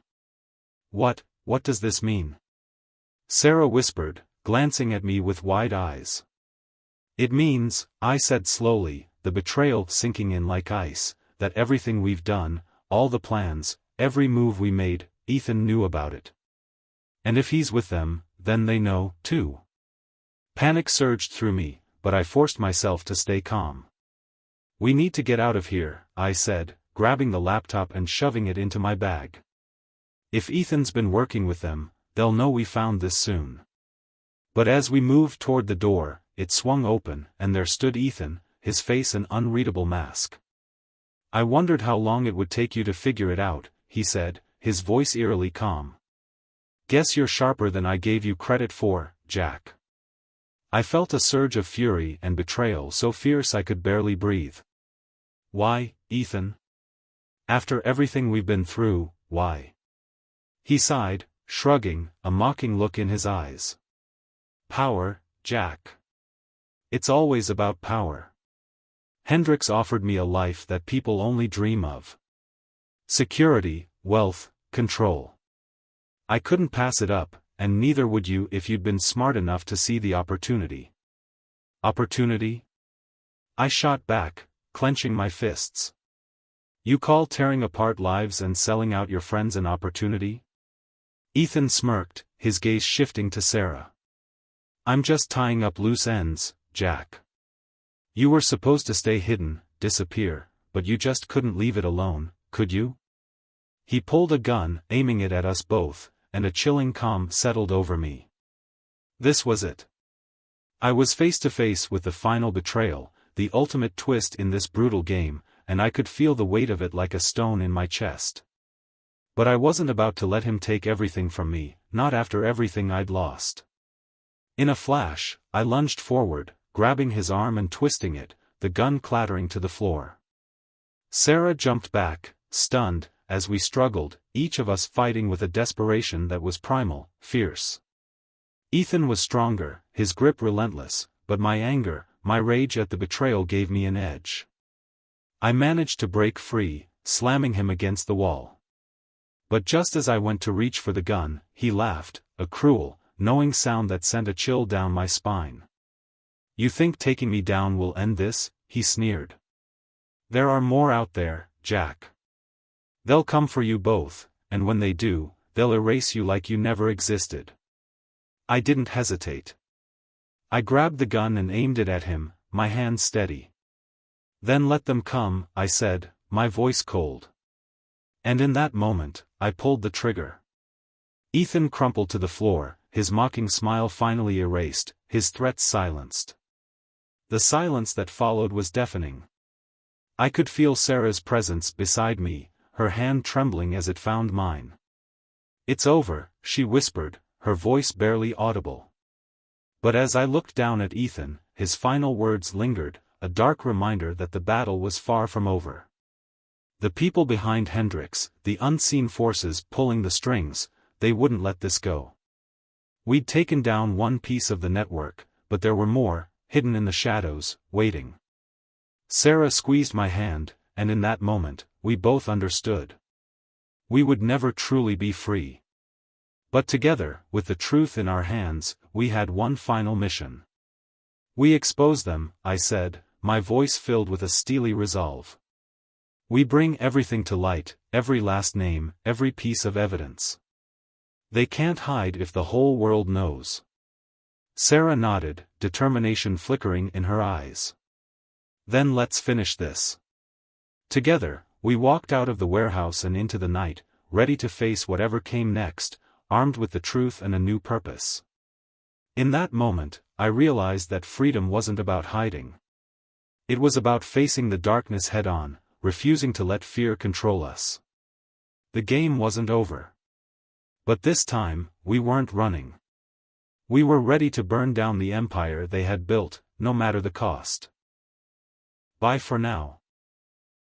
What does this mean? Sarah whispered, glancing at me with wide eyes. It means, I said slowly, the betrayal sinking in like ice, that everything we've done, all the plans, every move we made, Ethan knew about it. And if he's with them, then they know, too. Panic surged through me, but I forced myself to stay calm. We need to get out of here, I said, grabbing the laptop and shoving it into my bag. If Ethan's been working with them, they'll know we found this soon. But as we moved toward the door, it swung open, and there stood Ethan, his face an unreadable mask. I wondered how long it would take you to figure it out, he said, his voice eerily calm. Guess you're sharper than I gave you credit for, Jack. I felt a surge of fury and betrayal so fierce I could barely breathe. Why, Ethan? After everything we've been through, why? He sighed, shrugging, a mocking look in his eyes. Power, Jack. It's always about power. Hendricks offered me a life that people only dream of. Security, wealth, control. I couldn't pass it up, and neither would you if you'd been smart enough to see the opportunity. Opportunity? I shot back, clenching my fists. You call tearing apart lives and selling out your friends an opportunity? Ethan smirked, his gaze shifting to Sarah. I'm just tying up loose ends, Jack. You were supposed to stay hidden, disappear, but you just couldn't leave it alone, could you? He pulled a gun, aiming it at us both, and a chilling calm settled over me. This was it. I was face to face with the final betrayal, the ultimate twist in this brutal game, and I could feel the weight of it like a stone in my chest. But I wasn't about to let him take everything from me, not after everything I'd lost. In a flash, I lunged forward, grabbing his arm and twisting it, the gun clattering to the floor. Sarah jumped back, stunned, as we struggled, each of us fighting with a desperation that was primal, fierce. Ethan was stronger, his grip relentless, but my anger, my rage at the betrayal gave me an edge. I managed to break free, slamming him against the wall. But just as I went to reach for the gun, he laughed, a cruel, knowing sound that sent a chill down my spine. You think taking me down will end this? He sneered. There are more out there, Jack. They'll come for you both, and when they do, they'll erase you like you never existed. I didn't hesitate. I grabbed the gun and aimed it at him, my hand steady. Then let them come, I said, my voice cold. And in that moment, I pulled the trigger. Ethan crumpled to the floor, his mocking smile finally erased, his threats silenced. The silence that followed was deafening. I could feel Sarah's presence beside me, her hand trembling as it found mine. It's over, she whispered, her voice barely audible. But as I looked down at Ethan, his final words lingered, a dark reminder that the battle was far from over. The people behind Hendricks, the unseen forces pulling the strings, they wouldn't let this go. We'd taken down one piece of the network, but there were more, hidden in the shadows, waiting. Sarah squeezed my hand, and in that moment, we both understood. We would never truly be free. But together, with the truth in our hands, we had one final mission. We expose them, I said, my voice filled with a steely resolve. We bring everything to light, every last name, every piece of evidence. They can't hide if the whole world knows. Sarah nodded, determination flickering in her eyes. Then let's finish this. Together, we walked out of the warehouse and into the night, ready to face whatever came next, armed with the truth and a new purpose. In that moment, I realized that freedom wasn't about hiding. It was about facing the darkness head-on, refusing to let fear control us. The game wasn't over. But this time, we weren't running. We were ready to burn down the empire they had built, no matter the cost. Bye for now.